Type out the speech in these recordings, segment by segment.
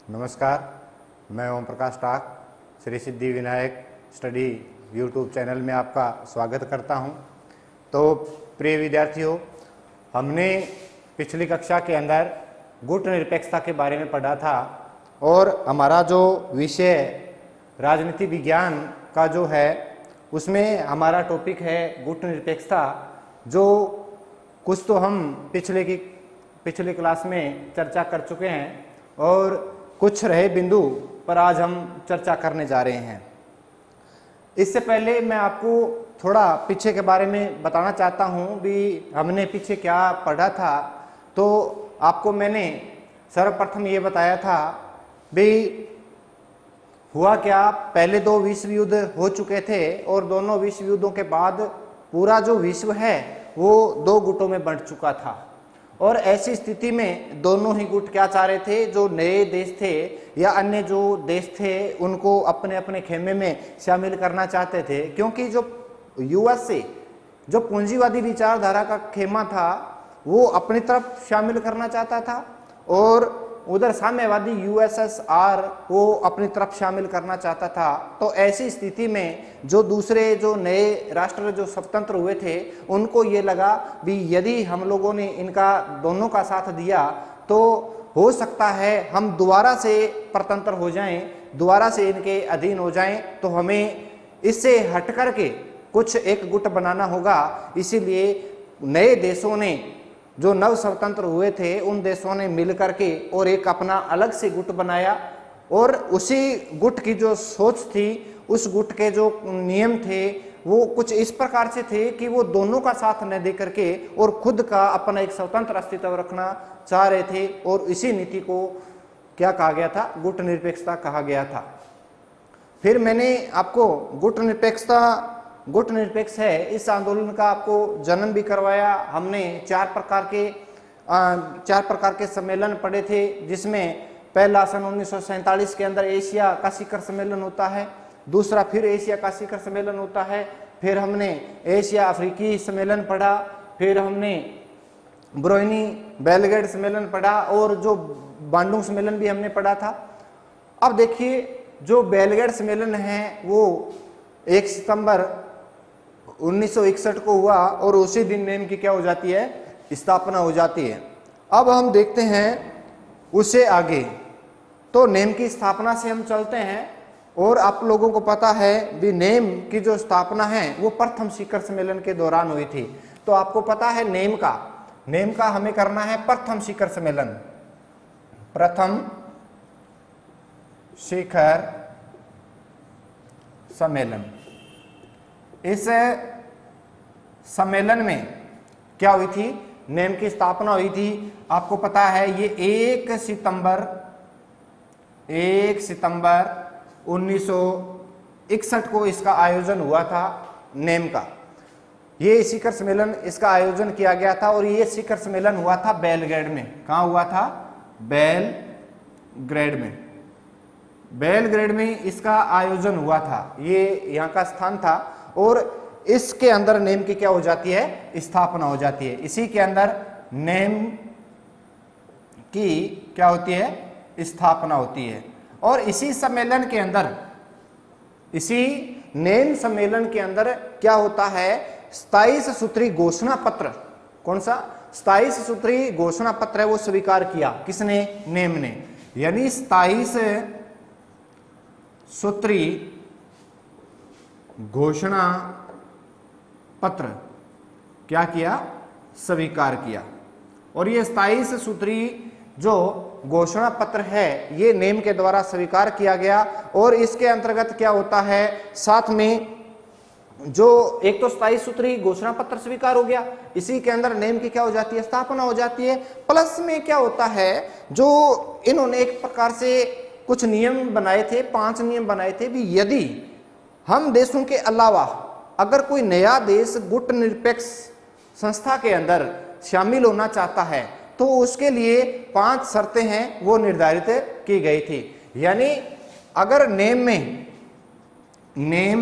नमस्कार, मैं ओम प्रकाश टाक Shri Siddhi Vinayak study YouTube channel में आपका स्वागत करता हूं। तो प्रिय विद्यार्थियों, हमने पिछली कक्षा के अंदर गुट निरपेक्षता के बारे में पढ़ा था और हमारा जो विषय राजनीति विज्ञान का जो है उसमें हमारा टॉपिक है गुट निरपेक्षता, जो कुछ तो हम पिछले क्लास में चर्चा कर चुके हैं और कुछ रहे बिंदु पर आज हम चर्चा करने जा रहे हैं। इससे पहले मैं आपको थोड़ा पीछे के बारे में बताना चाहता हूं भी हमने पीछे क्या पढ़ा था। तो आपको मैंने सर्वप्रथम ये बताया था भी हुआ क्या, पहले दो विश्व युद्ध हो चुके थे और दोनों विश्व युद्धों के बाद पूरा जो विश्व है वो दो गुटों में बंट चुका था और ऐसी स्थिति में दोनों ही गुट क्या चाह रहे थे, जो नए देश थे या अन्य जो देश थे उनको अपने अपने खेमे में शामिल करना चाहते थे, क्योंकि जो यूएस से जो पूंजीवादी विचारधारा का खेमा था वो अपनी तरफ शामिल करना चाहता था और उधर साम्यवादी यूएसएसआर वो अपनी तरफ शामिल करना चाहता था। तो ऐसी स्थिति में जो दूसरे जो नए राष्ट्र जो स्वतंत्र हुए थे उनको ये लगा भी यदि हम लोगों ने इनका दोनों का साथ दिया तो हो सकता है हम दोबारा से परतंत्र हो जाएं, दोबारा से इनके अधीन हो जाएं। तो हमें इससे हट करके कुछ एक गुट बनाना होगा। इसीलिए नए देशों ने जो नव स्वतंत्र हुए थे उन देशों ने मिल करके और एक अपना अलग से गुट बनाया और उसी गुट की जो सोच थी, उस गुट के जो नियम थे वो कुछ इस प्रकार से थे कि वो दोनों का साथ न दे करके और खुद का अपना एक स्वतंत्र अस्तित्व रखना चाह रहे थे और इसी नीति को क्या कहा गया था, गुट निरपेक्षता कहा गया था। फिर मैंने आपको गुट निरपेक्ष है इस आंदोलन का आपको जन्म भी करवाया। हमने चार प्रकार के सम्मेलन पढ़े थे, जिसमें पहला सन 1947 के अंदर एशिया का शिखर सम्मेलन होता है, दूसरा फिर एशिया का शिखर सम्मेलन होता है, फिर हमने एशिया अफ्रीकी सम्मेलन पढ़ा, फिर हमने ब्रोइनी बेलग्रेड सम्मेलन पढ़ा और जो बांडुंग सम्मेलन भी हमने पढ़ा था। अब देखिए, जो बेलग्रेड सम्मेलन है वो 1 सितंबर 1961 को हुआ और उसी दिन नेम की क्या हो जाती है, स्थापना हो जाती है। अब हम देखते हैं उससे आगे, तो नेम की स्थापना से हम चलते हैं और आप लोगों को पता है भी नेम की जो स्थापना है वो प्रथम शिखर सम्मेलन के दौरान हुई थी। तो आपको पता है नेम का हमें करना है प्रथम शिखर सम्मेलन, प्रथम शिखर सम्मेलन। इस सम्मेलन में क्या हुई थी, नेम की स्थापना हुई थी। आपको पता है ये 1 सितंबर 1961 को इसका आयोजन हुआ था नेम का। ये शिखर सम्मेलन इसका आयोजन किया गया था और ये शिखर सम्मेलन हुआ था बेलग्रेड में। कहाँ हुआ था, बेलग्रेड में इसका आयोजन हुआ था, ये यहाँ का स्थान था और इसके अंदर नेम की क्या हो जाती है, स्थापना हो जाती है। इसी के अंदर नेम की क्या होती है, स्थापना होती है। और इसी नेम सम्मेलन के अंदर क्या होता है, 27 सूत्री घोषणा पत्र। कौन सा 27 सूत्री घोषणा पत्र है वो स्वीकार किया, किसने, नेम ने। यानी 27 सूत्री घोषणा पत्र क्या किया, स्वीकार किया। और ये 27 सूत्री जो घोषणा पत्र है ये नेम के द्वारा स्वीकार किया गया और इसके अंतर्गत क्या होता है, साथ में जो एक तो 27 सूत्री घोषणा पत्र स्वीकार हो गया, इसी के अंदर नेम की क्या हो जाती है, स्थापना हो जाती है। प्लस में क्या होता है, जो इन्होंने एक प्रकार से कुछ नियम बनाए थे, 5 नियम बनाए थे भी यदि हम देशों के अलावा अगर कोई नया देश गुट निरपेक्ष संस्था के अंदर शामिल होना चाहता है तो उसके लिए 5 शर्तें हैं वो निर्धारित की गई थी। यानी अगर नेम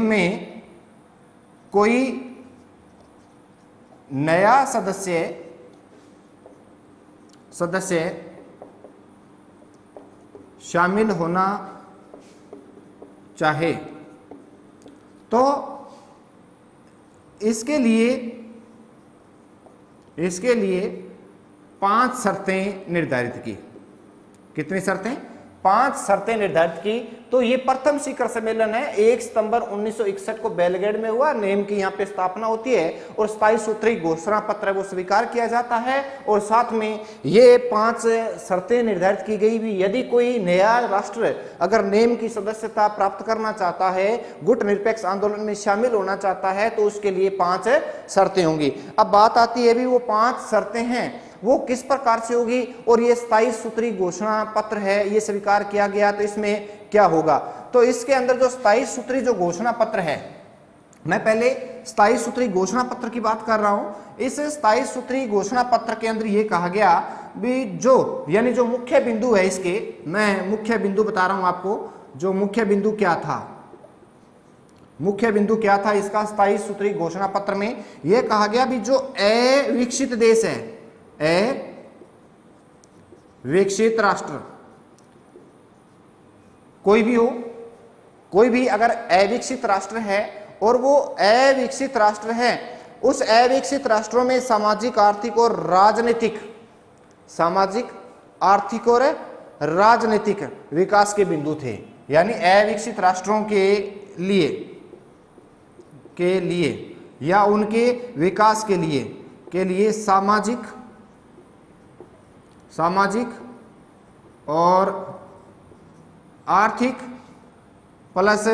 में कोई नया सदस्य शामिल होना चाहे तो इसके लिए 5 शर्तें निर्धारित की। कितनी शर्तें? 5 शर्तें निर्धारित की। तो ये प्रथम शिखर सम्मेलन है, 1 सितंबर 1961 को बेलग्रेड में हुआ। नेम की यहाँ पे स्थापना होती है और 27 सूत्री घोषणा पत्र वो स्वीकार किया जाता है। और साथ में ये 5 शर्तें निर्धारित की गई भी, यदि कोई नया राष्ट्र अगर नेम की सदस्यता प्राप्त करना चाहता है, गुट निरपेक्ष आंदोलन में शामिल होना चाहता है, तो उसके लिए 5 शर्तें होंगी। अब बात आती है भी वो 5 शर्तें हैं वो किस प्रकार से होगी, और ये 27 सूत्री घोषणा पत्र है, ये स्वीकार किया गया, तो इसमें क्या होगा। तो इसके अंदर जो 27 सूत्री जो घोषणा पत्र है, मैं पहले 27 सूत्री घोषणा पत्र की बात कर रहा हूं। इस 27 सूत्री घोषणा पत्र के अंदर ये कहा गया भी यानी जो मुख्य बिंदु है इसके, मैं मुख्य बिंदु बता रहा हूं आपको। जो मुख्य बिंदु क्या था, मुख्य बिंदु क्या था इसका 27 सूत्री घोषणा पत्र में, यह कहा गया भी जो अविकसित देश है, विकसित राष्ट्र कोई भी हो, कोई भी अगर अविकसित राष्ट्र है और वो अविकसित राष्ट्र है, उस अविकसित राष्ट्रों में सामाजिक आर्थिक और राजनीतिक विकास के बिंदु थे। यानी अविकसित राष्ट्रों के लिए या उनके विकास के लिए सामाजिक और आर्थिक प्लस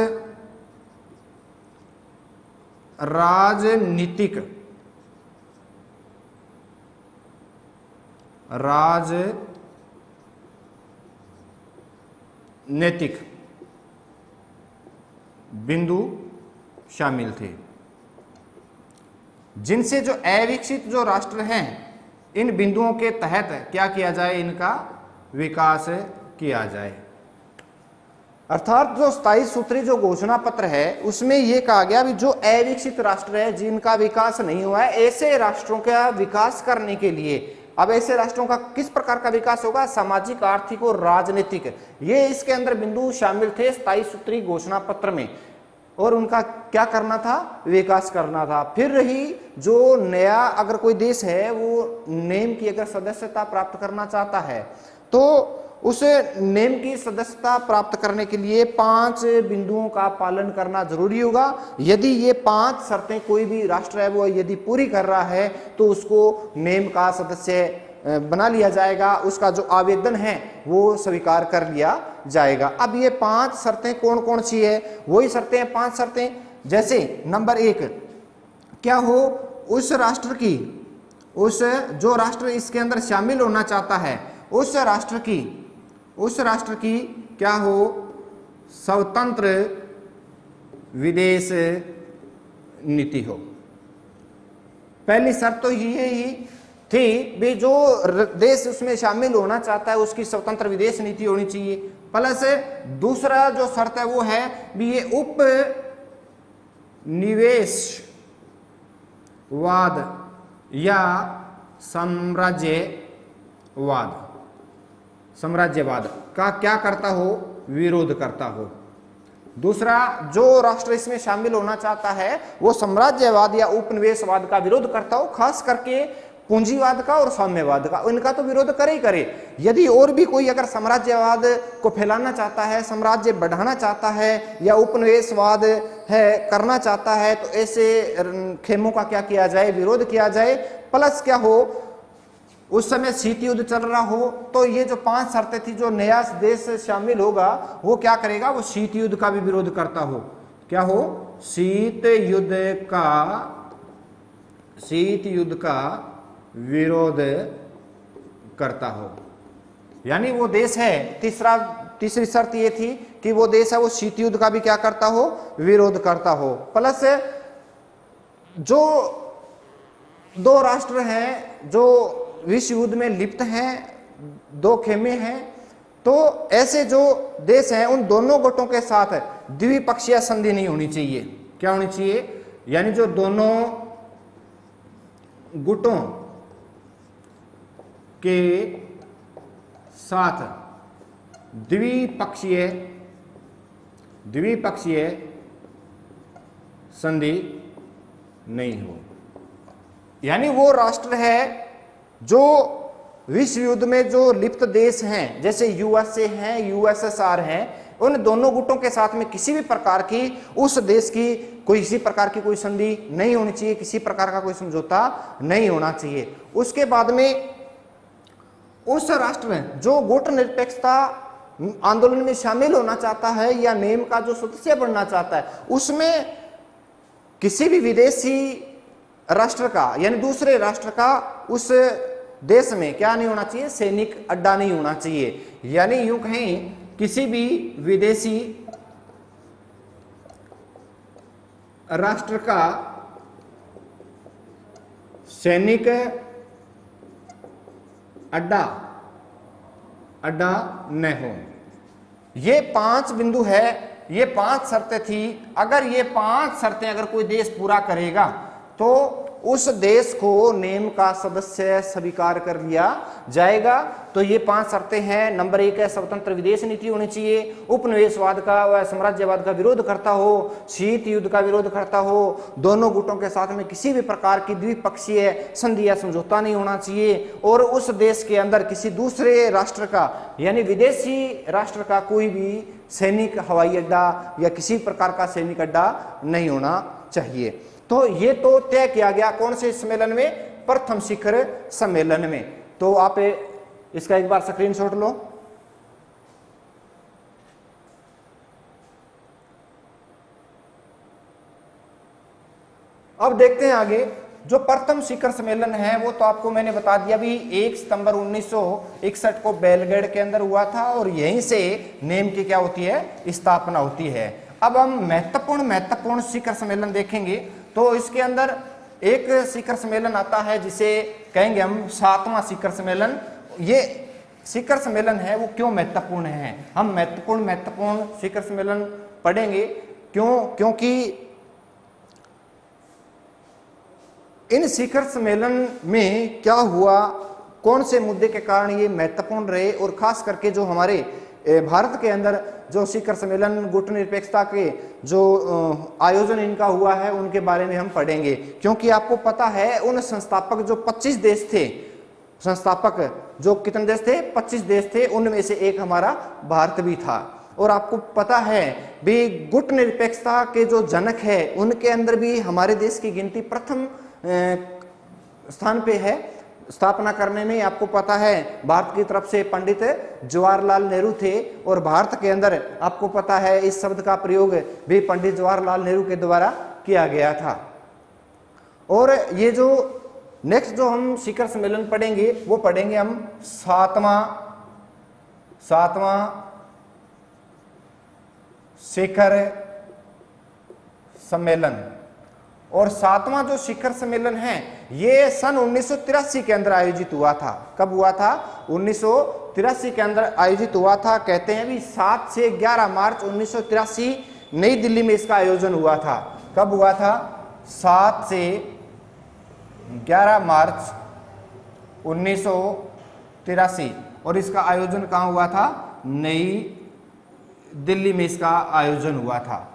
राजनीतिक बिंदु शामिल थे, जिनसे जो अविकसित जो राष्ट्र हैं, इन बिंदुओं के तहत क्या किया जाए, इनका विकास किया जाए। अर्थात जो 27 सूत्री जो घोषणा पत्र है उसमें यह कहा गया भी जो अविकसित राष्ट्र है, जिनका विकास नहीं हुआ है, ऐसे राष्ट्रों का विकास करने के लिए, अब ऐसे राष्ट्रों का किस प्रकार का विकास होगा, सामाजिक, आर्थिक और राजनीतिक, ये इसके अंदर बिंदु शामिल थे 27 सूत्री घोषणा पत्र में। और उनका क्या करना था, विकास करना था। फिर रही जो नया अगर कोई देश है वो नेम की अगर सदस्यता प्राप्त करना चाहता है, तो उस नेम की सदस्यता प्राप्त करने के लिए 5 बिंदुओं का पालन करना जरूरी होगा। यदि ये 5 शर्तें कोई भी राष्ट्र है वो यदि पूरी कर रहा है तो उसको नेम का सदस्य बना लिया जाएगा, उसका जो आवेदन है वो स्वीकार कर लिया जाएगा। अब ये 5 शर्तें कौन कौन सी है, वही शर्तें हैं 5 शर्तें। जैसे नंबर 1 क्या हो, उस राष्ट्र की, उस जो राष्ट्र इसके अंदर शामिल होना चाहता है उस राष्ट्र की क्या हो, स्वतंत्र विदेश नीति हो। पहली शर्त तो यही थी भी जो देश उसमें शामिल होना चाहता है उसकी स्वतंत्र विदेश नीति होनी चाहिए। प्लस दूसरा जो शर्त है वो है भी ये उपनिवेशवाद या साम्राज्यवाद का क्या करता हो, विरोध करता हो। दूसरा जो राष्ट्र इसमें शामिल होना चाहता है वो साम्राज्यवाद या उपनिवेशवाद का विरोध करता हो, खास करके पूंजीवाद का और साम्यवाद का, इनका तो विरोध करे ही करे। यदि और भी कोई अगर साम्राज्यवाद को फैलाना चाहता है, साम्राज्य बढ़ाना चाहता है या उपनिवेशवाद है करना चाहता है, तो ऐसे खेमों का क्या किया जाए, विरोध किया जाए। प्लस क्या हो, उस समय शीत युद्ध चल रहा हो, तो ये जो 5 शर्तें थी, जो नया देश शामिल होगा वो क्या करेगा, वो शीत युद्ध का भी विरोध करता हो। क्या हो, शीत युद्ध का विरोध करता हो। यानी वो देश है, तीसरी शर्त ये थी कि वो देश है वो शीत युद्ध का भी क्या करता हो, विरोध करता हो। प्लस जो 2 राष्ट्र हैं जो विश्व युद्ध में लिप्त हैं, 2 खेमे हैं, तो ऐसे जो देश हैं उन दोनों गुटों के साथ द्विपक्षीय संधि नहीं होनी चाहिए। क्या होनी चाहिए, यानी जो दोनों गुटों के साथ द्विपक्षीय संधि नहीं हो। यानी वो राष्ट्र है जो विश्व युद्ध में जो लिप्त देश हैं, जैसे यूएसए हैं, यूएसएसआर हैं, उन दोनों गुटों के साथ में किसी भी प्रकार की उस देश की किसी प्रकार की कोई संधि नहीं होनी चाहिए, किसी प्रकार का कोई समझौता नहीं होना चाहिए। उसके बाद में उस राष्ट्र में जो गुट निरपेक्षता आंदोलन में शामिल होना चाहता है या नेम का जो सदस्य बनना चाहता है, उसमें किसी भी विदेशी राष्ट्र का यानी दूसरे राष्ट्र का उस देश में क्या नहीं होना चाहिए, सैनिक अड्डा नहीं होना चाहिए। यानी यूं कहें किसी भी विदेशी राष्ट्र का सैनिक अड्डा न हो। ये 5 बिंदु है, ये 5 शर्तें थी। अगर ये 5 शर्तें अगर कोई देश पूरा करेगा तो उस देश को नेम का सदस्य स्वीकार कर लिया जाएगा। तो ये 5 शर्तें हैं। नंबर 1 है स्वतंत्र विदेश नीति होनी चाहिए, उपनिवेशवाद का व साम्राज्यवाद का विरोध करता हो, शीत युद्ध का विरोध करता हो, दोनों गुटों के साथ में किसी भी प्रकार की द्विपक्षीय संधि या समझौता नहीं होना चाहिए, और उस देश के अंदर किसी दूसरे राष्ट्र का यानी विदेशी राष्ट्र का कोई भी सैनिक हवाई अड्डा या किसी प्रकार का सैनिक अड्डा नहीं होना चाहिए। तो ये तो तय किया गया कौन से सम्मेलन में, प्रथम शिखर सम्मेलन में। तो आप इसका एक बार स्क्रीनशॉट लो। अब देखते हैं आगे। जो प्रथम शिखर सम्मेलन है वो तो आपको मैंने बता दिया भी 1 सितंबर 1961 को बेलग्रेड के अंदर हुआ था, और यहीं से नेम की क्या होती है, स्थापना होती है। अब हम महत्वपूर्ण शिखर सम्मेलन देखेंगे। तो इसके अंदर एक शिखर सम्मेलन आता है जिसे कहेंगे हम 7वां शिखर सम्मेलन। ये शिखर सम्मेलन है वो क्यों महत्वपूर्ण है, हम महत्वपूर्ण शिखर सम्मेलन पढ़ेंगे। क्योंकि इन शिखर सम्मेलन में क्या हुआ, कौन से मुद्दे के कारण ये महत्वपूर्ण रहे, और खास करके जो हमारे भारत के अंदर जो शिखर सम्मेलन गुट निरपेक्षता के जो आयोजन इनका हुआ है उनके बारे में हम पढ़ेंगे। क्योंकि आपको पता है उन संस्थापक जो 25 देश थे, संस्थापक जो कितने देश थे, 25 देश थे, उनमें से एक हमारा भारत भी था। और आपको पता है भी गुट निरपेक्षता के जो जनक है उनके अंदर भी हमारे देश की गिनती प्रथम स्थान पे है स्थापना करने में। आपको पता है भारत की तरफ से पंडित जवाहरलाल नेहरू थे, और भारत के अंदर आपको पता है इस शब्द का प्रयोग भी पंडित जवाहरलाल नेहरू के द्वारा किया गया था। और ये जो नेक्स्ट जो हम शिखर सम्मेलन पढ़ेंगे वो पढ़ेंगे हम 7वां शिखर सम्मेलन। और 7वां जो शिखर सम्मेलन है ये सन 1983 के अंदर आयोजित हुआ था। कब हुआ था, 1983 के अंदर आयोजित हुआ था। कहते हैं भी 7 से 11 मार्च 1983 नई दिल्ली में इसका आयोजन हुआ था। कब हुआ था, 7 से 11 मार्च 1983, और इसका आयोजन कहाँ हुआ था, नई दिल्ली में इसका आयोजन हुआ था।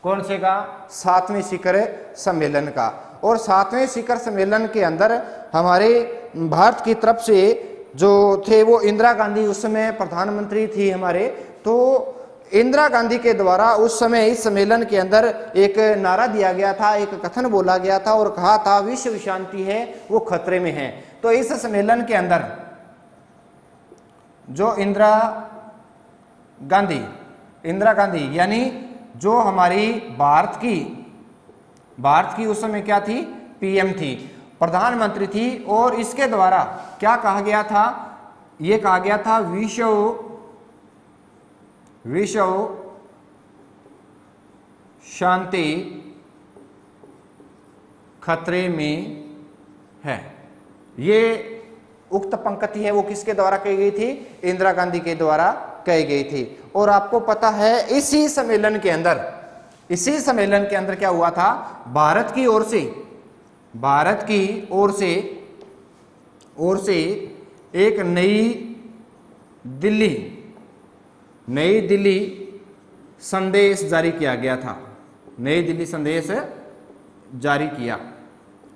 कौन से का, 7वें शिखर सम्मेलन का। और 7वें शिखर सम्मेलन के अंदर हमारे भारत की तरफ से जो थे वो इंदिरा गांधी उस समय प्रधानमंत्री थी हमारे। तो इंदिरा गांधी के द्वारा उस समय इस सम्मेलन के अंदर एक नारा दिया गया था, एक कथन बोला गया था और कहा था विश्व शांति है वो खतरे में है। तो इस सम्मेलन के अंदर जो इंदिरा गांधी यानी जो हमारी भारत की उस समय क्या थी, पीएम थी, प्रधानमंत्री थी। और इसके द्वारा क्या कहा गया था, ये कहा गया था विश्व शांति खतरे में है। ये उक्त पंक्ति है वो किसके द्वारा कही गई थी, इंदिरा गांधी के द्वारा कही गई थी। और आपको पता है इसी सम्मेलन के अंदर क्या हुआ था, भारत की ओर से एक नई दिल्ली नई दिल्ली संदेश जारी किया गया था। नई दिल्ली संदेश जारी किया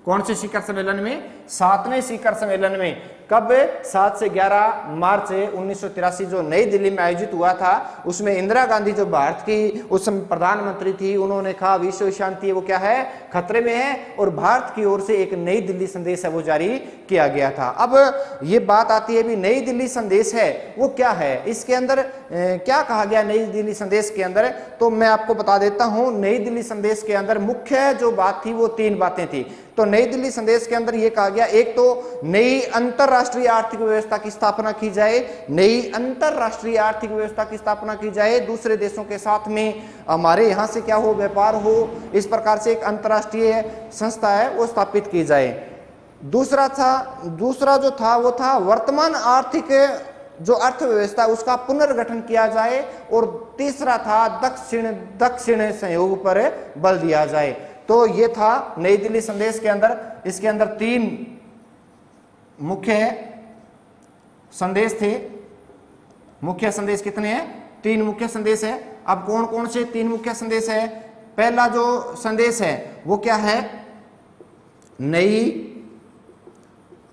कौन से शिखर सम्मेलन में? 7वें शिखर सम्मेलन में। कब? 7 से 11 मार्च 1983 जो नई दिल्ली में आयोजित हुआ था, उसमें इंदिरा गांधी जो भारत की उस समय प्रधानमंत्री थी, उन्होंने कहा विश्व शांति वो क्या है, खतरे में है, और भारत की ओर से एक नई दिल्ली संदेश है वो जारी किया गया था। अब ये बात आती है भी नई दिल्ली संदेश है वो क्या है, इसके अंदर क्या कहा गया नई दिल्ली संदेश के अंदर, तो मैं आपको बता देता हूं। नई दिल्ली संदेश के अंदर मुख्य जो बात थी वो 3 बातें थी। तो नई दिल्ली संदेश के अंदर यह कहा गया, एक तो नई अंतरराष्ट्रीय आर्थिक व्यवस्था की स्थापना की जाए, नई अंतरराष्ट्रीय आर्थिक व्यवस्था की स्थापना की जाए, दूसरे देशों के साथ में हमारे यहां से क्या हो, व्यापार हो, इस प्रकार से एक अंतरराष्ट्रीय संस्था है वो स्थापित की जाए। दूसरा जो था वो था वर्तमान आर्थिक जो अर्थव्यवस्था उसका पुनर्गठन किया जाए, और तीसरा था दक्षिण सहयोग पर बल दिया जाए। तो ये था नई दिल्ली संदेश के अंदर। इसके अंदर 3 मुख्य संदेश थे। मुख्य संदेश कितने हैं? 3 मुख्य संदेश है। अब कौन कौन से 3 मुख्य संदेश है? पहला जो संदेश है वो क्या है? नई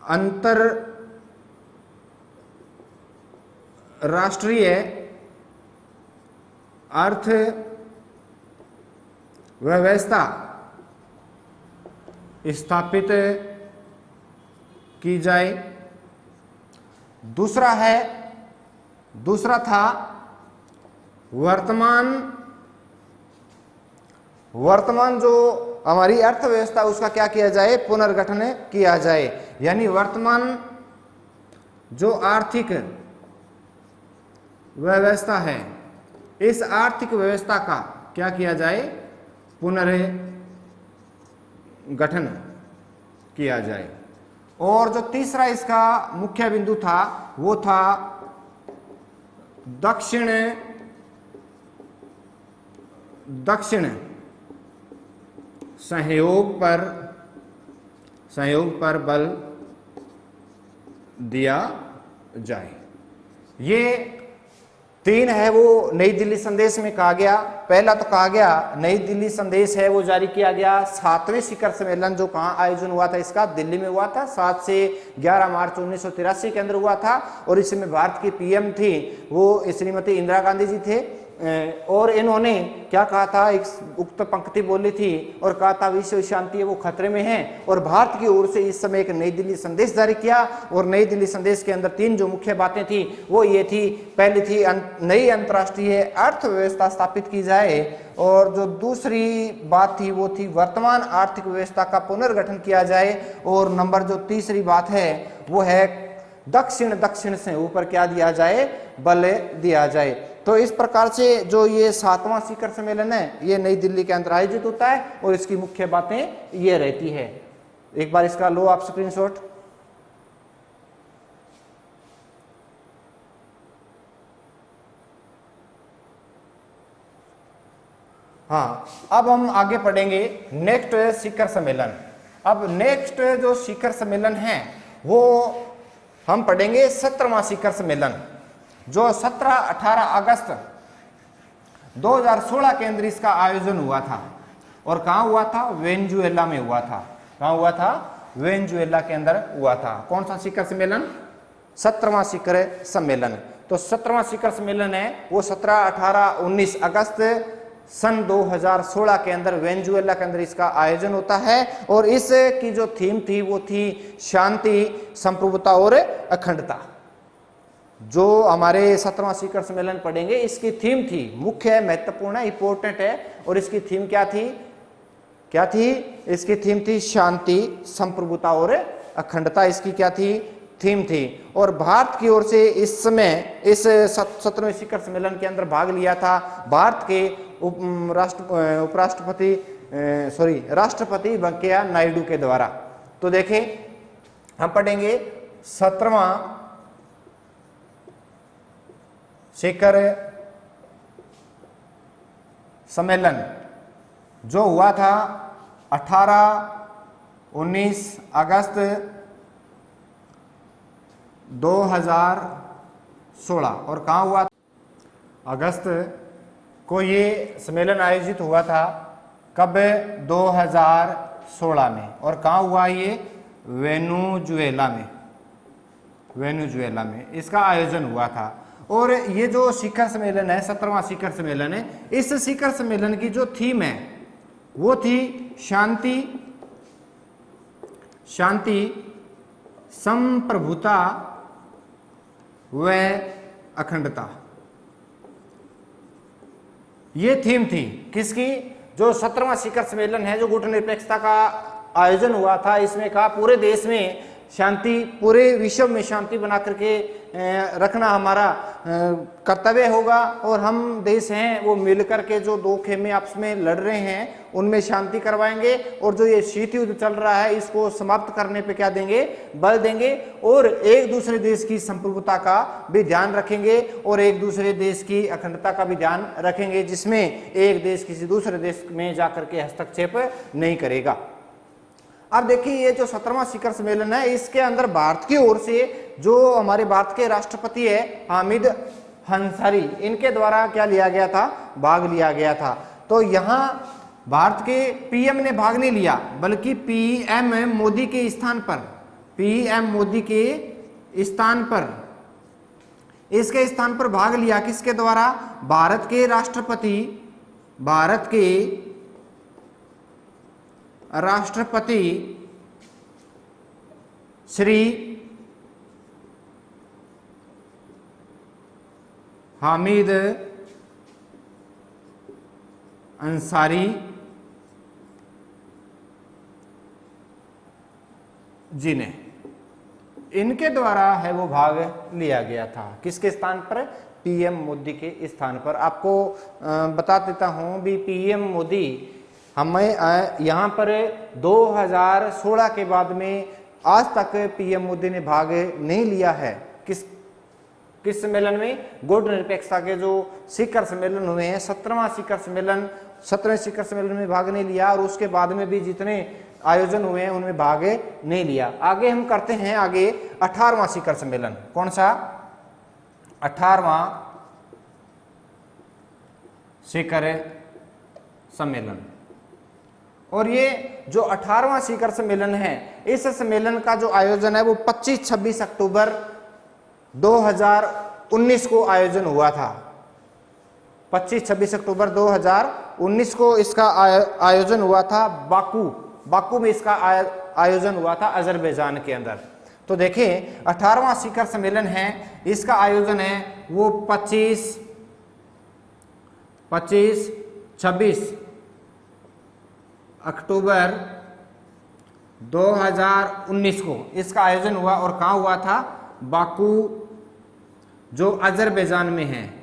अंतरराष्ट्रीय अर्थ व्यवस्था स्थापित की जाए। दूसरा था वर्तमान जो हमारी अर्थव्यवस्था उसका क्या किया जाए, पुनर्गठन किया जाए। यानी वर्तमान जो आर्थिक व्यवस्था है, इस आर्थिक व्यवस्था का क्या किया जाए, पुनर्गठन किया जाए। और जो तीसरा इसका मुख्य बिंदु था वो था दक्षिण सहयोग पर बल दिया जाए। ये 3 है वो नई दिल्ली संदेश में कहा गया। पहला तो कहा गया नई दिल्ली संदेश है वो जारी किया गया 7वें शिखर सम्मेलन जो कहाँ आयोजन हुआ था, इसका दिल्ली में हुआ था। 7 से 11 मार्च 1983 के अंदर हुआ था, और इसमें भारत की पीएम थी वो श्रीमती इंदिरा गांधी जी थे। और इन्होंने क्या कहा था, एक उक्त पंक्ति बोली थी और कहा था विश्व शांति है वो खतरे में है, और भारत की ओर से इस समय एक नई दिल्ली संदेश जारी किया। और नई दिल्ली संदेश के अंदर 3 जो मुख्य बातें थी वो ये थी, पहली थी नई अंतर्राष्ट्रीय अर्थव्यवस्था स्थापित की जाए, और जो दूसरी बात थी वो थी वर्तमान आर्थिक व्यवस्था का पुनर्गठन किया जाए, और नंबर जो तीसरी बात है वो है दक्षिण से ऊपर क्या दिया जाए, बल दिया जाए। तो इस प्रकार से जो ये 7वां शिखर सम्मेलन है ये नई दिल्ली के अंदर आयोजित होता है, और इसकी मुख्य बातें ये रहती है। एक बार इसका लो आप स्क्रीनशॉट। हाँ, अब हम आगे पढ़ेंगे नेक्स्ट शिखर सम्मेलन। अब नेक्स्ट जो शिखर सम्मेलन है वो हम पढ़ेंगे 17वां शिखर सम्मेलन, जो 17-18 अगस्त 2016 के अंदर इसका आयोजन हुआ था। और कहाँ हुआ था? वेनेजुएला में हुआ था। कहाँ हुआ था? वेनेजुएला के अंदर हुआ था। कौन सा शिखर सम्मेलन? 17वां शिखर सम्मेलन। तो 17वां शिखर सम्मेलन है वो 17, 18, 19 अगस्त सन 2016 के अंदर वेनेजुएला के अंदर इसका आयोजन होता है। और इसकी जो थीम थी वो थी शांति, संप्रभुता और अखंडता। जो हमारे 17वां शिखर सम्मेलन पढ़ेंगे इसकी थीम थी, मुख्य है, महत्वपूर्ण है, इंपॉर्टेंट है। और इसकी थीम क्या थी? इसकी थीम थी शांति, संप्रभुता और अखंडता। इसकी क्या थी? थीम थी। और भारत की ओर से इस समय इस 17वें शिखर सम्मेलन के अंदर भाग लिया था भारत के राष्ट्रपति वेंकैया नायडू के द्वारा। तो देखें, हम पढ़ेंगे 17वां शिखर सम्मेलन जो हुआ था 18-19 अगस्त 2016, और कहाँ हुआ? अगस्त को ये सम्मेलन आयोजित हुआ था। कब? 2016 में। और कहाँ हुआ ये? वेनेजुएला में। वेनेजुएला में इसका आयोजन हुआ था। और ये जो शिखर सम्मेलन है, 17वां शिखर सम्मेलन है, इस शिखर सम्मेलन की जो थीम है वो थी शांति, शांति, संप्रभुता व अखंडता। ये थीम थी किसकी? जो 17वां शिखर सम्मेलन है, जो गुटनिरपेक्षता का आयोजन हुआ था, इसमें कहा पूरे देश में शांति, पूरे विश्व में शांति बना करके रखना हमारा कर्तव्य होगा। और हम देश हैं वो मिलकर के जो दो खेमे आपस में लड़ रहे हैं उनमें शांति करवाएंगे। और जो ये शीत युद्ध चल रहा है इसको समाप्त करने पे क्या देंगे? बल देंगे। और एक दूसरे देश की संप्रभुता का भी ध्यान रखेंगे और एक दूसरे देश की अखंडता का भी ध्यान रखेंगे, जिसमें एक देश किसी दूसरे देश में जाकर के हस्तक्षेप नहीं करेगा। अब देखिए ये जो 17वां शिखर सम्मेलन है, इसके अंदर भारत की ओर से जो हमारे भारत के राष्ट्रपति है हामिद अंसारी, इनके द्वारा क्या लिया गया था? भाग लिया गया था। तो यहाँ भारत के पीएम ने भाग नहीं लिया, बल्कि पीएम मोदी के स्थान पर, पीएम मोदी के स्थान पर, इसके स्थान पर भाग लिया किसके द्वारा? भारत के राष्ट्रपति, भारत के राष्ट्रपति श्री हामिद अंसारी जी ने, इनके द्वारा है वो भाग लिया गया था। किसके स्थान पर? पीएम मोदी के स्थान पर। आपको बता देता हूं भी, पीएम मोदी हमें यहाँ पर 2016 के बाद में आज तक पीएम मोदी ने भाग नहीं लिया है। किस सम्मेलन में? गुटनिरपेक्षता के जो शिखर सम्मेलन हुए हैं, 17वां शिखर सम्मेलन, 17वें शिखर सम्मेलन में भाग नहीं लिया। और उसके बाद में भी जितने आयोजन हुए हैं उनमें भाग नहीं लिया। आगे हम करते हैं आगे 18वां शिखर सम्मेलन। कौन सा? 18वां शिखर सम्मेलन। और ये जो 18वां शिखर सम्मेलन है, इस सम्मेलन का जो आयोजन है वो 25-26 अक्टूबर 2019 को आयोजन हुआ था। 25-26 अक्टूबर 2019 को इसका आयोजन हुआ था। बाकू में इसका आयोजन हुआ था, अजरबैजान के अंदर। तो देखें 18वां शिखर सम्मेलन है, इसका आयोजन है वो 25-26 अक्टूबर 2019 को इसका आयोजन हुआ। और कहाँ हुआ था? बाकू, जो अजरबैजान में है,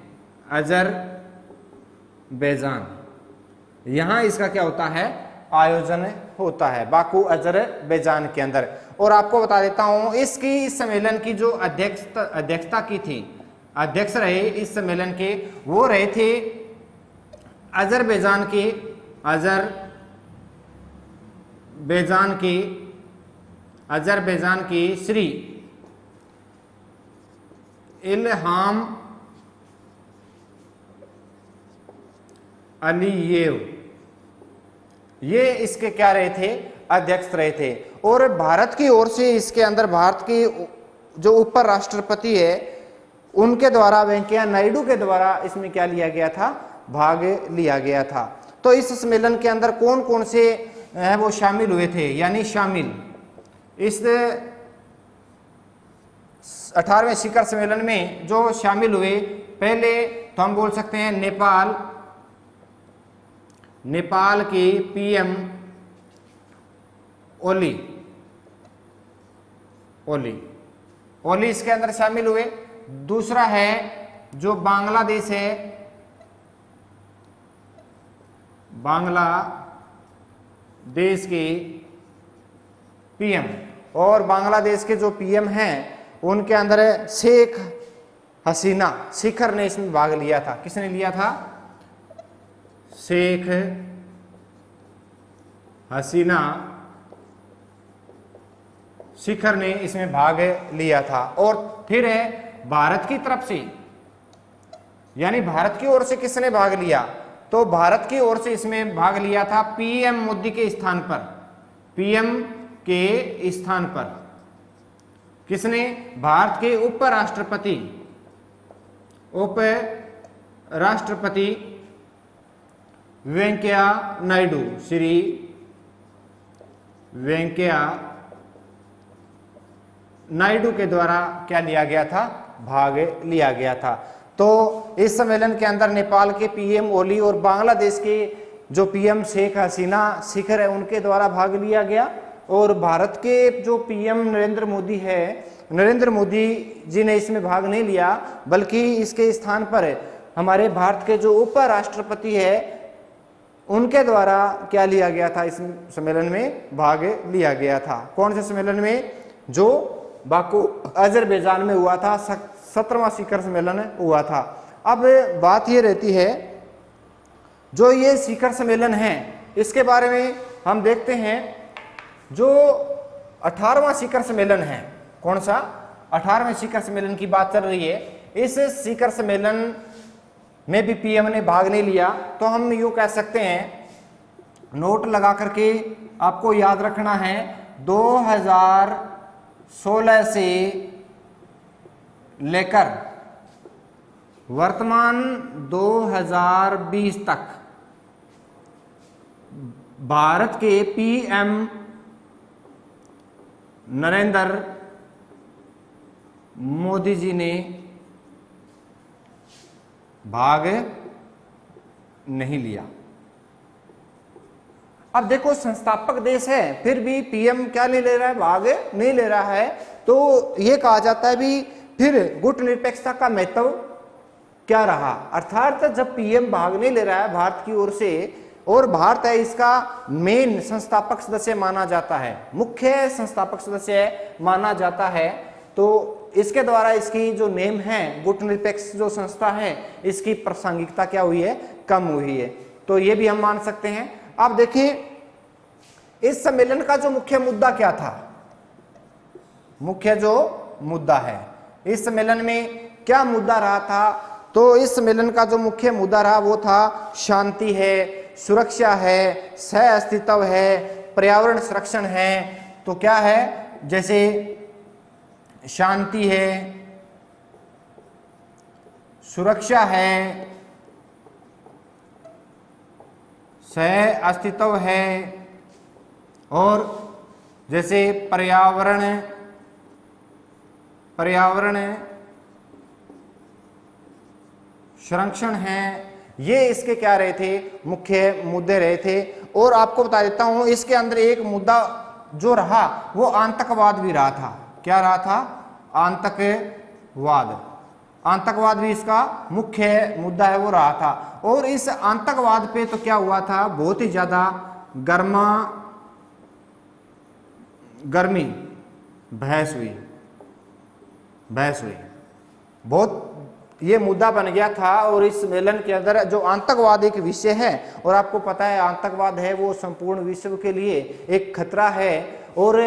अजरबैजान, यहां इसका क्या होता है? आयोजन होता है, बाकू अजरबैजान के अंदर। और आपको बता देता हूं इसकी, इस सम्मेलन की जो अध्यक्षता की थी, अध्यक्ष रहे इस सम्मेलन के, वो रहे थे अजरबैजान के श्री इल्हाम अलीयेव, ये इसके क्या रहे थे? अध्यक्ष रहे थे। और भारत की ओर से इसके अंदर भारत के जो उप राष्ट्रपति है उनके द्वारा, वेंकैया नायडू के द्वारा इसमें क्या लिया गया था? भाग लिया गया था। तो इस सम्मेलन के अंदर कौन कौन से है वो शामिल हुए थे? यानी शामिल इस 18वें शिखर सम्मेलन में जो शामिल हुए, पहले तो हम बोल सकते हैं नेपाल के पीएम ओली इसके अंदर शामिल हुए। दूसरा है जो बांग्लादेश है, बांग्लादेश के पीएम, और बांग्लादेश के जो पीएम हैं उनके अंदर शेख हसीना, शिखर ने इसमें भाग लिया था। किसने लिया था? शेख हसीना, शिखर ने इसमें भाग लिया था। और फिर है भारत की तरफ से यानी भारत की ओर से किसने भाग लिया? तो भारत की ओर से इसमें भाग लिया था पीएम मोदी के स्थान पर, पीएम के स्थान पर किसने? भारत के उपराष्ट्रपति वेंकैया नायडू, श्री वेंकैया नायडू के द्वारा क्या लिया गया था? भाग लिया गया था। तो इस सम्मेलन के अंदर नेपाल के पीएम ओली और बांग्लादेश के जो पीएम शेख हसीना शिखर है उनके द्वारा भाग लिया गया, और भारत के जो पीएम नरेंद्र मोदी जी ने इसमें भाग नहीं लिया, बल्कि इसके स्थान पर हमारे भारत के जो उपराष्ट्रपति है उनके द्वारा क्या लिया गया था? इस सम्मेलन में भाग लिया गया था। कौन से सम्मेलन में? जो बाकू अजरबैजान में हुआ था, 17वां शिखर सम्मेलन हुआ था। अब बात ये रहती है, जो ये शिखर सम्मेलन है इसके बारे में हम देखते हैं। जो 18वां शिखर सम्मेलन है, कौन सा? 18वें शिखर सम्मेलन की बात चल रही है। इस शिखर सम्मेलन में भी पीएम ने भाग नहीं लिया, तो हम यूं कह सकते हैं, नोट लगा करके आपको याद रखना है, 2016 से लेकर वर्तमान 2020 तक भारत के पीएम नरेंद्र मोदी जी ने भाग नहीं लिया। अब देखो, संस्थापक देश है, फिर भी पीएम क्या नहीं ले रहा है? भाग नहीं ले रहा है। तो ये कहा जाता है भी फिर गुट निरपेक्षता का महत्व क्या रहा? अर्थात जब पीएम भाग नहीं ले रहा है भारत की ओर से, और भारत है इसका मेन संस्थापक सदस्य माना जाता है, मुख्य संस्थापक सदस्य माना जाता है, तो इसके द्वारा इसकी जो नेम है, गुट निरपेक्ष जो संस्था है, इसकी प्रासंगिकता क्या हुई है? कम हुई है। तो ये भी हम मान सकते हैं। अब देखिए, इस सम्मेलन का जो मुख्य मुद्दा क्या था? मुख्य जो मुद्दा है इस सम्मेलन में क्या मुद्दा रहा था? तो इस सम्मेलन का जो मुख्य मुद्दा रहा वो था शांति है, सुरक्षा है, सह अस्तित्व है, पर्यावरण संरक्षण है। तो क्या है? जैसे शांति है, सुरक्षा है, सह अस्तित्व है, और जैसे पर्यावरण संरक्षण है। ये इसके क्या रहे थे? मुख्य मुद्दे रहे थे। और आपको बता देता हूं, इसके अंदर एक मुद्दा जो रहा वो आतंकवाद भी रहा था। क्या रहा था? आतंकवाद भी इसका मुख्य मुद्दा है, वो रहा था। और इस आतंकवाद पे तो क्या हुआ था? बहुत ही ज्यादा गर्मी बहस हुई, बहुत ये मुद्दा बन गया था। और इस सम्मेलन के अंदर जो आतंकवाद एक विषय है, और आपको पता है आतंकवाद है वो संपूर्ण विश्व के लिए एक खतरा है, और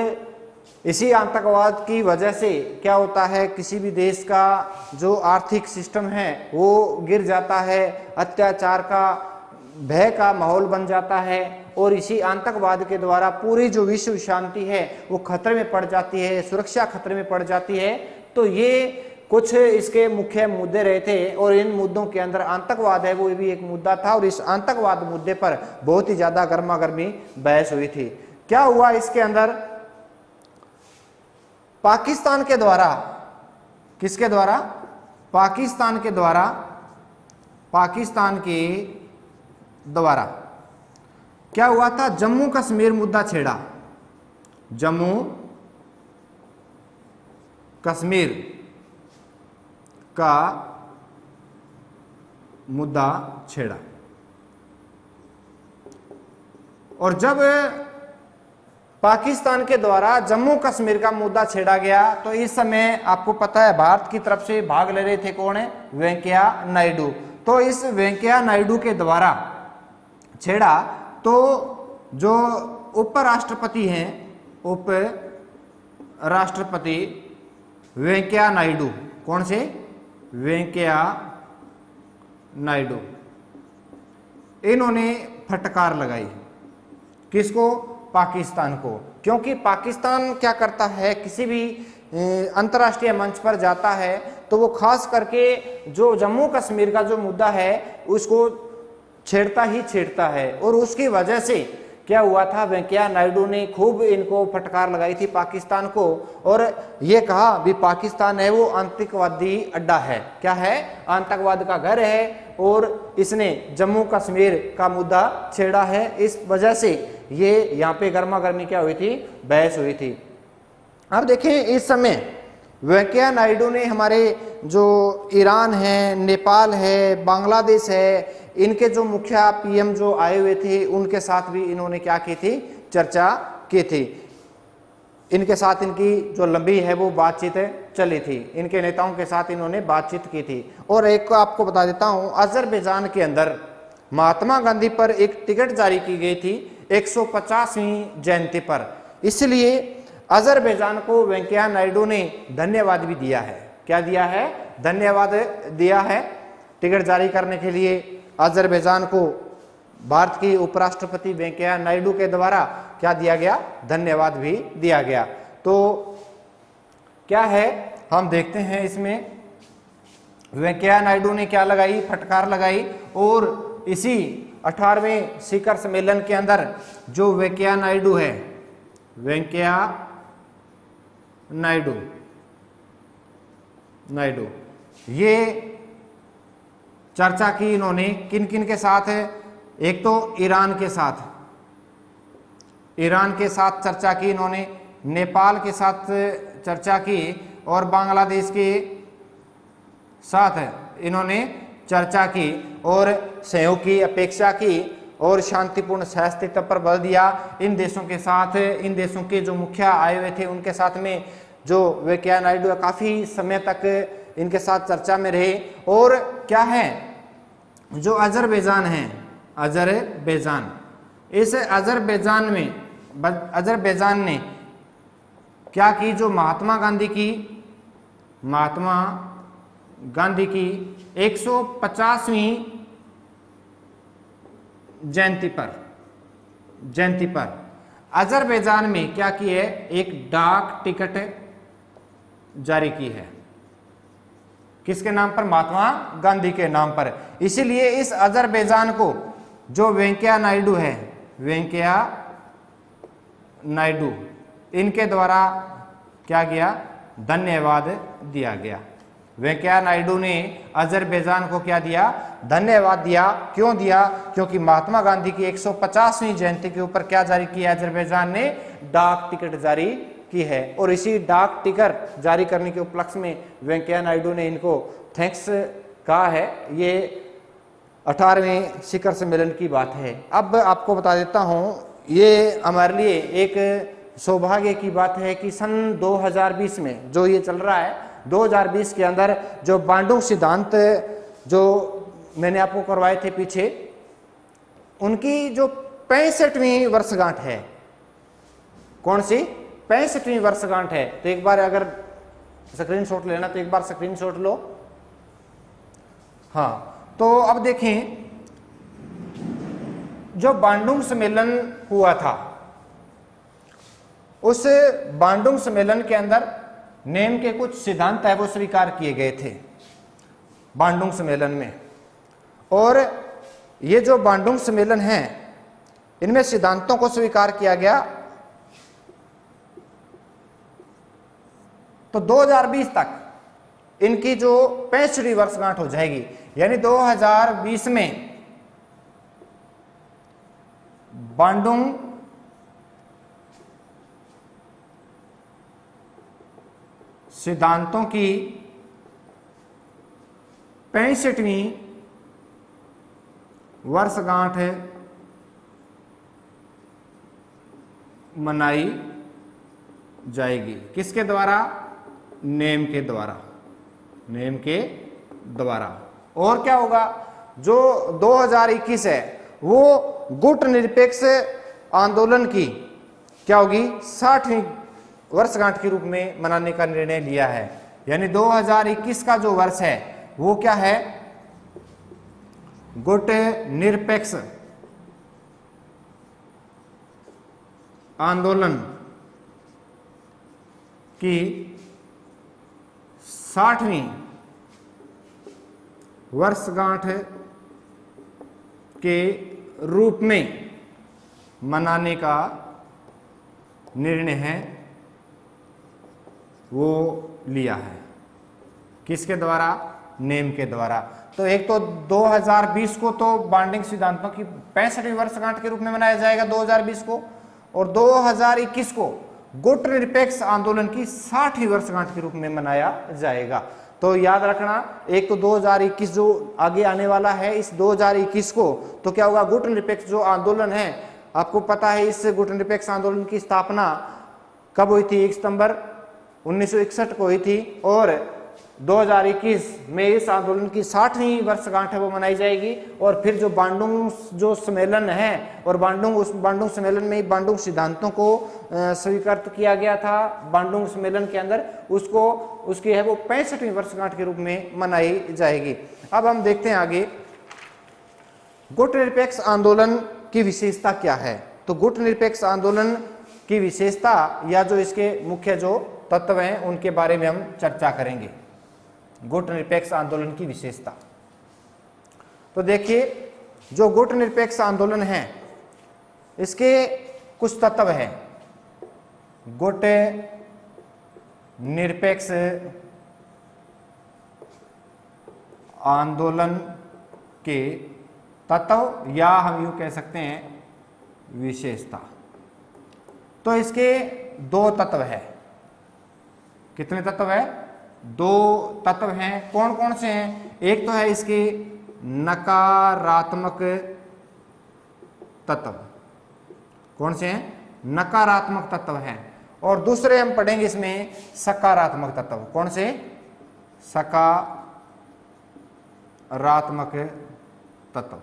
इसी आतंकवाद की वजह से क्या होता है? किसी भी देश का जो आर्थिक सिस्टम है वो गिर जाता है, अत्याचार का, भय का माहौल बन जाता है, और इसी आतंकवाद के द्वारा पूरी जो विश्व शांति है वो खतरे में पड़ जाती है, सुरक्षा खतरे में पड़ जाती है। तो ये कुछ इसके मुख्य मुद्दे रहे थे, और इन मुद्दों के अंदर आतंकवाद है वो भी एक मुद्दा था, और इस आतंकवाद मुद्दे पर बहुत ही ज्यादा गर्मा गर्मी बहस हुई थी। क्या हुआ इसके अंदर? पाकिस्तान के द्वारा, किसके द्वारा? पाकिस्तान के द्वारा क्या हुआ था? जम्मू कश्मीर मुद्दा छेड़ा, जम्मू कश्मीर का मुद्दा छेड़ा। और जब पाकिस्तान के द्वारा जम्मू कश्मीर का मुद्दा छेड़ा गया, तो इस समय आपको पता है भारत की तरफ से भाग ले रहे थे कौन है? वेंकैया नायडू। तो इस वेंकैया नायडू के द्वारा छेड़ा, तो जो उपराष्ट्रपति हैं, उपराष्ट्रपति वेंकैया नायडू, कौन से? वेंकैया नायडू, इन्होंने फटकार लगाई। किसको? पाकिस्तान को। क्योंकि पाकिस्तान क्या करता है, किसी भी अंतर्राष्ट्रीय मंच पर जाता है तो वो खास करके जो जम्मू कश्मीर का जो मुद्दा है उसको छेड़ता ही छेड़ता है। और उसकी वजह से क्या हुआ था, वेंकैया नायडू ने खूब इनको फटकार लगाई थी पाकिस्तान को, और ये कहा भी पाकिस्तान है वो आतंकवादी अड्डा है। क्या है? आतंकवाद का घर है, और इसने जम्मू कश्मीर का मुद्दा छेड़ा है। इस वजह से ये यहाँ पे गर्मा गर्मी क्या हुई थी, बहस हुई थी। अब देखें, इस समय वेंकैया नायडू ने हमारे जो ईरान है, नेपाल है, बांग्लादेश है, इनके जो मुखिया पीएम जो आए हुए थे उनके साथ भी इन्होंने क्या की थी, चर्चा की थी। इनके साथ इनकी जो लंबी है वो बातचीत चली थी, इनके नेताओं के साथ इन्होंने बातचीत की थी। और एक को आपको बता देता हूं, अजरबैजान के अंदर महात्मा गांधी पर एक टिकट जारी की गई थी 150वीं जयंती पर, इसलिए अजरबैजान को वेंकैया नायडू ने धन्यवाद भी दिया है। क्या दिया है? धन्यवाद दिया है। टिकट जारी करने के लिए अजरबैजान को भारत के उपराष्ट्रपति वेंकैया नायडू के द्वारा क्या दिया गया? धन्यवाद भी दिया गया। तो क्या है, हम देखते हैं इसमें वेंकैया नायडू ने क्या लगाई, फटकार लगाई। और इसी 18वें शिखर सम्मेलन के अंदर जो वेंकैया नायडू है, वेंकैया नायडू ये चर्चा की इन्होंने किन किन के साथ है? एक तो ईरान के साथ चर्चा की इन्होंने, नेपाल के साथ चर्चा की, और बांग्लादेश के साथ इन्होंने चर्चा की, और सहयोग की अपेक्षा की, और शांतिपूर्ण सहस्तित्व पर बल दिया। इन देशों के साथ, इन देशों के जो मुखिया आए हुए थे उनके साथ में जो वेंकैया नायडू काफ़ी समय तक इनके साथ चर्चा में रहे। और क्या है, जो अजरबैजान है, अजरबैजान, इस अजरबैजान ने क्या की, जो महात्मा गांधी की 150वीं जयंती पर अजरबैजान में क्या की है, एक डाक टिकट जारी की है। किसके नाम पर? महात्मा गांधी के नाम पर। इसीलिए इस अजरबैजान को जो वेंकैया नायडू है, वेंकैया नायडू, इनके द्वारा क्या किया? धन्यवाद दिया गया। वेंकैया नायडू ने अजरबैजान को क्या दिया? धन्यवाद दिया। क्यों दिया? क्योंकि महात्मा गांधी की 150वीं जयंती के ऊपर क्या जारी किया? अजरबैजान ने डाक टिकट जारी की है। और इसी डाक टिकट जारी करने के उपलक्ष्य में वेंकैया नायडू ने इनको थैंक्स कहा है। ये 18वें शिखर सम्मेलन की बात है। अब आपको बता देता हूं, ये हमारे लिए एक सौभाग्य की बात है कि सन 2020 में जो ये चल रहा है, 2020 के अंदर जो बांडुंग सिद्धांत जो मैंने आपको करवाए थे पीछे, उनकी जो 65वीं वर्षगांठ है। कौन सी? 65वीं वर्षगांठ है। तो एक बार अगर स्क्रीनशॉट लेना तो एक बार स्क्रीनशॉट लो। हाँ, तो अब देखें, जो बांडुंग सम्मेलन हुआ था, उस बांडुंग सम्मेलन के अंदर नेम के कुछ सिद्धांत है वो स्वीकार किए गए थे बांडुंग सम्मेलन में। और ये जो बांडुंग सम्मेलन है, इनमें सिद्धांतों को स्वीकार किया गया। तो 2020 तक इनकी जो 65वीं वर्षगांठ हो जाएगी, यानी 2020 में बांडुंग सिद्धांतों की 65वीं वर्षगांठ मनाई जाएगी। किसके द्वारा? नेम के द्वारा। नेम के द्वारा। और क्या होगा? जो 2021 है वो गुट निरपेक्ष आंदोलन की क्या होगी? 60वीं वर्षगांठ के रूप में मनाने का निर्णय लिया है। यानी 2021 का जो वर्ष है वो क्या है? गुट निरपेक्ष आंदोलन की 60वीं वर्षगांठ के रूप में मनाने का निर्णय है वो लिया है। किसके द्वारा? नेम के द्वारा। तो एक तो 2020 को तो बांडिंग सिद्धांतों की 65वीं वर्षगांठ के रूप में मनाया जाएगा 2020 को, और 2021 को गुट निरपेक्ष आंदोलन की 60वीं वर्षगांठ के रूप में मनाया जाएगा। तो याद रखना, एक तो 2021 जो आगे आने वाला है, इस 2021 को तो क्या होगा, गुट निरपेक्ष जो आंदोलन है, आपको पता है इस गुट निरपेक्ष आंदोलन की स्थापना कब हुई थी? 1 सितंबर 1961 को हुई थी, और 2021 में इस आंदोलन की 60वीं वर्षगांठ है वो मनाई जाएगी। और फिर जो बांडुंग जो सम्मेलन है, और उस बांडुंग सम्मेलन में बांडुंग सिद्धांतों को स्वीकृत किया गया था बांडुंग सम्मेलन के अंदर, उसकी है वो 65वीं वर्षगांठ के रूप में मनाई जाएगी। अब हम देखते हैं आगे गुट निरपेक्ष आंदोलन की विशेषता क्या है। तो गुट निरपेक्ष आंदोलन की विशेषता या जो इसके मुख्य जो तत्व हैं उनके बारे में हम चर्चा करेंगे। गुट निरपेक्ष आंदोलन की विशेषता, तो देखिए जो गुट निरपेक्ष आंदोलन है इसके कुछ तत्व हैं। गुट निरपेक्ष आंदोलन के तत्व, या हम यूं कह सकते हैं विशेषता। तो इसके 2 तत्व है। कितने तत्व है? 2 तत्व हैं। कौन कौन से हैं? एक तो है इसके नकारात्मक तत्व। कौन से हैं? नकारात्मक तत्व हैं। और दूसरे हम पढ़ेंगे इसमें सकारात्मक तत्व। कौन से? सकारात्मक तत्व।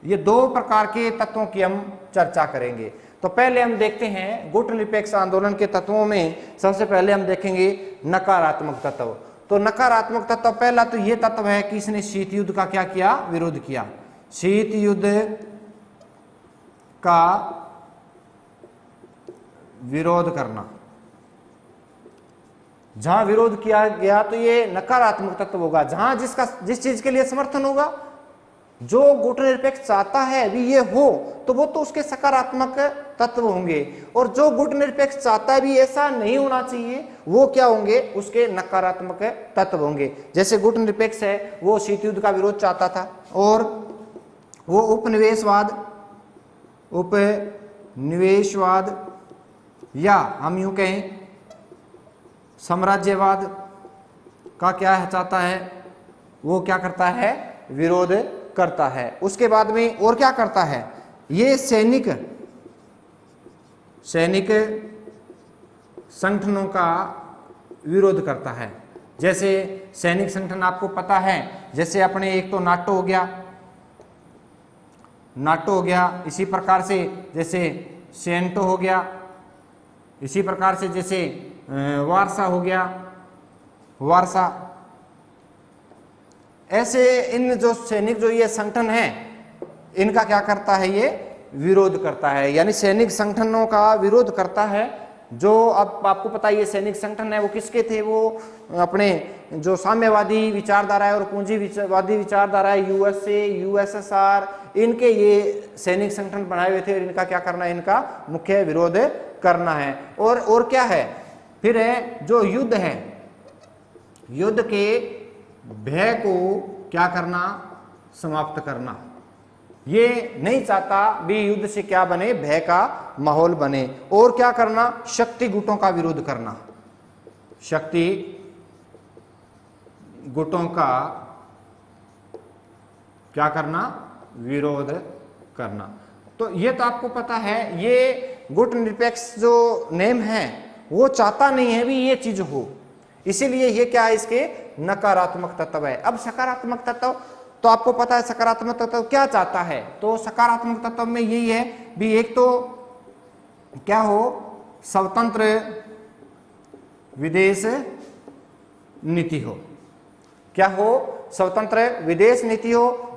ये 2 प्रकार के तत्वों की हम चर्चा करेंगे। तो पहले हम देखते हैं गुट निरपेक्ष आंदोलन के तत्वों में सबसे पहले हम देखेंगे नकारात्मक तत्व। तो नकारात्मक तत्व, पहला तो ये तत्व है कि इसने शीत युद्ध का क्या किया? विरोध किया। शीत युद्ध का विरोध करना। जहां विरोध किया गया तो ये नकारात्मक तत्व होगा। जहां जिस चीज के लिए समर्थन होगा, जो गुट निरपेक्ष चाहता है भी ये हो, तो वो तो उसके सकारात्मक तत्व होंगे। और जो गुट निरपेक्ष चाहता है भी ऐसा नहीं होना चाहिए, वो क्या होंगे? उसके नकारात्मक तत्व होंगे। जैसे गुट निरपेक्ष है वो शीत युद्ध का विरोध चाहता था, और वो उपनिवेशवाद या हम यूं कहें साम्राज्यवाद का क्या चाहता है? वो क्या करता है? विरोध करता है। उसके बाद में और क्या करता है? ये सैनिक संगठनों का विरोध करता है। जैसे सैनिक संगठन आपको पता है, जैसे अपने एक तो नाटो हो गया, इसी प्रकार से जैसे सेंटो हो गया, इसी प्रकार से जैसे वारसा हो गया, ऐसे इन जो सैनिक जो ये संगठन है इनका क्या करता है? ये विरोध करता है। यानी सैनिक संगठनों का विरोध करता है। जो अब आपको पता है ये सैनिक संगठन है वो किसके थे? वो अपने जो साम्यवादी विचारधारा है और पूंजीवादी विचारधारा है, यूएसए, यूएसएसआर, इनके ये सैनिक संगठन बनाए हुए थे। और इनका क्या करना है? इनका मुख्य विरोध करना है। और क्या है? फिर है जो युद्ध है, युद्ध के भय को क्या करना? समाप्त करना। ये नहीं चाहता भी युद्ध से क्या बने? भय का माहौल बने। और क्या करना? शक्ति गुटों का विरोध करना। शक्ति गुटों का क्या करना? विरोध करना। तो ये तो आपको पता है, ये गुट निरपेक्ष जो नेम है वो चाहता नहीं है भी ये चीज हो, इसीलिए ये क्या है? इसके नकारात्मक तत्व है। अब सकारात्मक तत्व तो आपको पता है सकारात्मक तत्व क्या चाहता है। तो सकारात्मक तत्व में यही है भी, एक तो क्या हो? स्वतंत्र विदेश नीति हो। क्या हो? स्वतंत्र विदेश नीति हो।